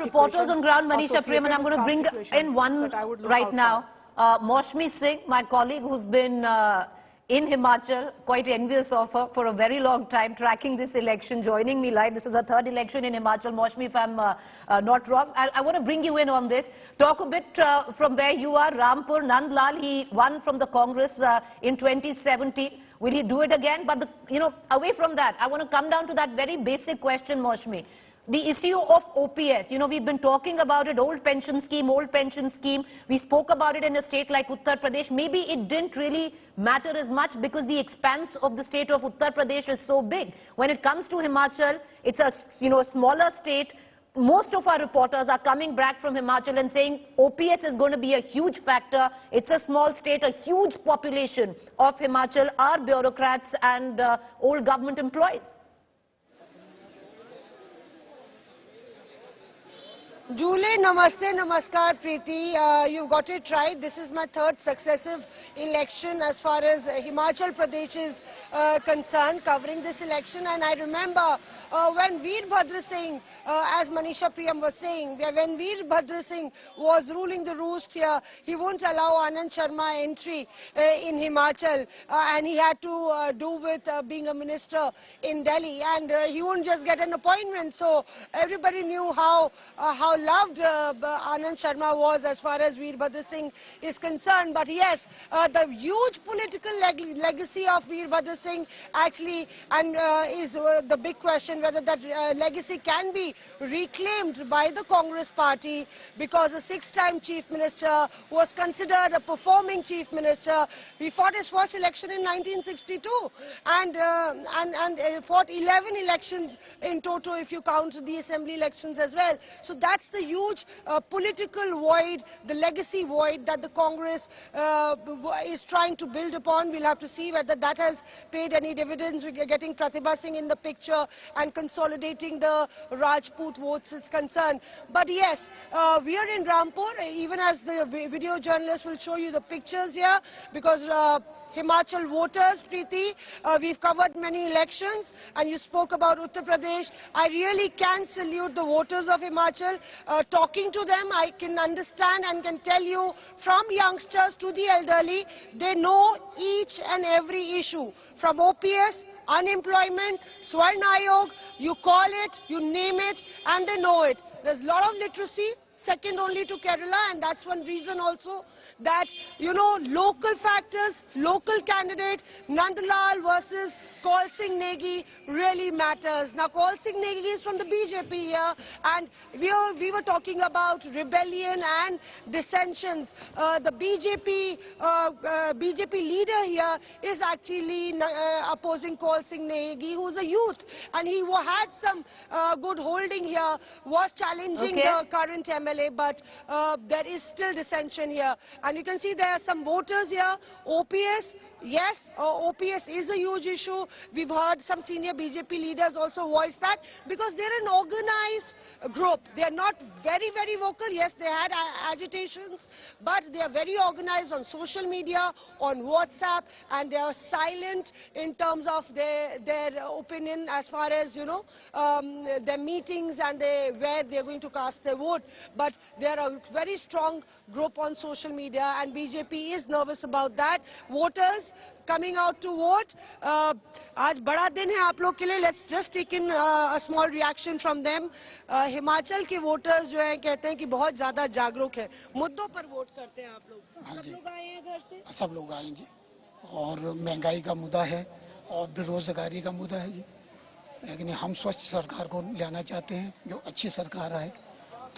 reporters on ground, Manisha Prem, and I'm going to bring in one right now. Maushmi Singh, my colleague who's been in Himachal, quite envious of her for a very long time, tracking this election, joining me live. This is her third election in Himachal. Maushmi, if I'm not wrong, I want to bring you in on this. Talk a bit from where you are. Rampur, Nandlal, he won from the Congress in 2017. Will he do it again? But, away from that, I want to come down to that very basic question, Maushmi. The issue of OPS, we've been talking about it, old pension scheme. We spoke about it in a state like Uttar Pradesh. Maybe it didn't really matter as much because the expanse of the state of Uttar Pradesh is so big. When it comes to Himachal, it's a smaller state. Most of our reporters are coming back from Himachal and saying OPS is going to be a huge factor. It's a small state, a huge population of Himachal are bureaucrats and old government employees. Julie, namaste, namaskar, Preeti. You got it right. This is my third successive election as far as Himachal Pradesh is concerned, covering this election. And I remember when Veerbhadra Singh, as Manisha Priyam was saying, when Veerbhadra Singh was ruling the roost here, he wouldn't allow Anand Sharma entry in Himachal, and he had to do with being a minister in Delhi, and he wouldn't just get an appointment. So everybody knew how loved Anand Sharma was as far as Veerbhadra Singh is concerned. But yes, the huge political legacy of Veerbhadra Singh actually is the big question, whether that legacy can be reclaimed by the Congress party, because a 6-time chief minister was considered a performing chief minister. He fought his first election in 1962 and fought 11 elections in total if you count the assembly elections as well. So that's the huge political void, the legacy void that the Congress is trying to build upon. We'll have to see whether that has paid any dividends. We're getting Pratibha Singh in the picture and consolidating the Rajput votes is concerned. But yes, we are in Rampur, even as the video journalist will show you the pictures here, because Himachal voters, Preeti, we've covered many elections, and you spoke about Uttar Pradesh. I really can salute the voters of Himachal. Talking to them, I can understand and can tell you, from youngsters to the elderly, they know each and every issue, from OPS, unemployment, Swarna Ayog, you call it, you name it, and they know it. There's a lot of literacy, second only to Kerala, and that's one reason also that, local factors, local candidate, Nandlal versus Kaul Singh Negi really matters. Now, Kaul Singh Negi is from the BJP here, and we were talking about rebellion and dissensions. The BJP leader here is actually opposing Kaul Singh Negi, who's a youth, and he had some good holding here, was challenging the current MLA, but there is still dissension here. And you can see there are some voters here. OPS, yes, OPS is a huge issue. We've heard some senior BJP leaders also voice that, because they're an organized group. They're not very, very vocal. Yes, they had agitations, but they are very organized on social media, on WhatsApp, and they are silent in terms of their opinion as far as, their meetings and where they're going to cast their vote. But they're a very strong group on social media, and BJP is nervous about that. Voters coming out to vote. आज बड़ा दिन है आप लोग के लिए. Let's just take in a small reaction from them. Himachal के voters जो हैं कहते हैं कि बहुत ज्यादा जागरूक है. मुद्दों पर वोट करते हैं आप लोग. सब लोग आए हैं घर से. सब लोग आए जी. और महंगाई का मुद्दा है और बेरोजगारी का मुद्दा है जी. लेकिन हम स्वच्छ सरकार को लाना चाहते हैं, जो अच्छी सरकार है.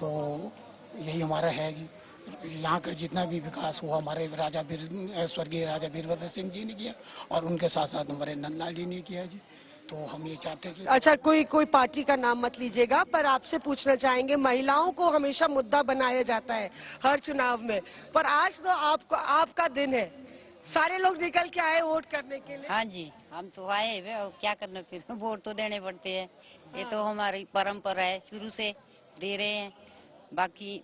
तो यही हमारा है जी. यहाँ का जितना भी विकास हुआ हमारे स्वर्गीय राजा वीरभद्र सिंह जी ने किया, और उनके साथ साथ हमारे नंदलाल जी ने किया जी. तो हम ये चाहते हैं कि अच्छा, कोई पार्टी का नाम मत लीजिएगा, पर आपसे पूछना चाहेंगे, महिलाओं को हमेशा मुद्दा बनाया जाता है हर चुनाव में, पर आज तो आपका दिन है, सारे लोग निकल के आए वोट करने के लिए. हाँ जी, हम तो आए, क्या करना, फिर वोट तो देने पड़ते हैं. ये तो हमारी परंपरा है, शुरू से दे रहे हैं. बाकी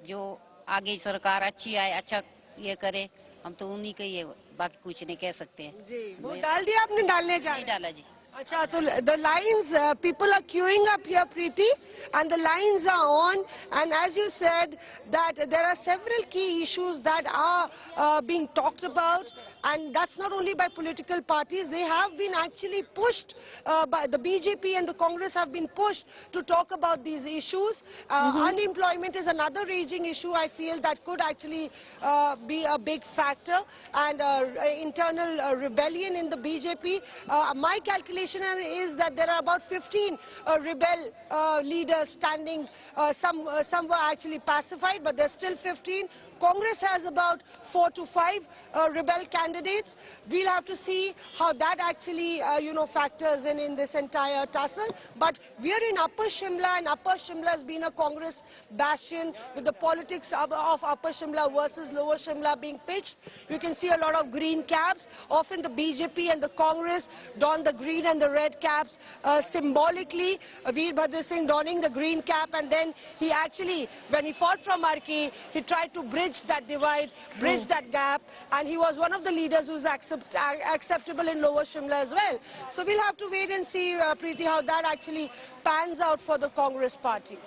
जो आगे सरकार अच्छी आए, अच्छा ये करे, हम तो उन्हीं का ही है, बाकी कुछ नहीं कह सकते हैं. जी, वोट डाल दिया आपने? डालने जा नहीं डाला जी. Acha, so the lines, people are queuing up here, Preeti, and the lines are on. And as you said, that there are several key issues that are being talked about. And that's not only by political parties, they have been actually pushed by the BJP and the Congress have been pushed to talk about these issues. Unemployment is another raging issue, I feel, that could actually be a big factor. And internal rebellion in the BJP. My calculation is that there are about 15 rebel leaders standing. Some were actually pacified, but there's still 15. Congress has about 4 to 5 rebel candidates. We'll have to see how that actually, factors in this entire tussle. But we're in Upper Shimla, and Upper Shimla has been a Congress bastion with the politics of Upper Shimla versus Lower Shimla being pitched. You can see a lot of green caps. Often the BJP and the Congress don the green and the red caps symbolically. Veerbhadra Singh donning the green cap, and then he actually, when he fought from Arki, he tried to bridge that divide, bridge that gap, and he was one of the leaders who's acceptable in Lower Shimla as well. So we'll have to wait and see, Preeti, how that actually pans out for the Congress party.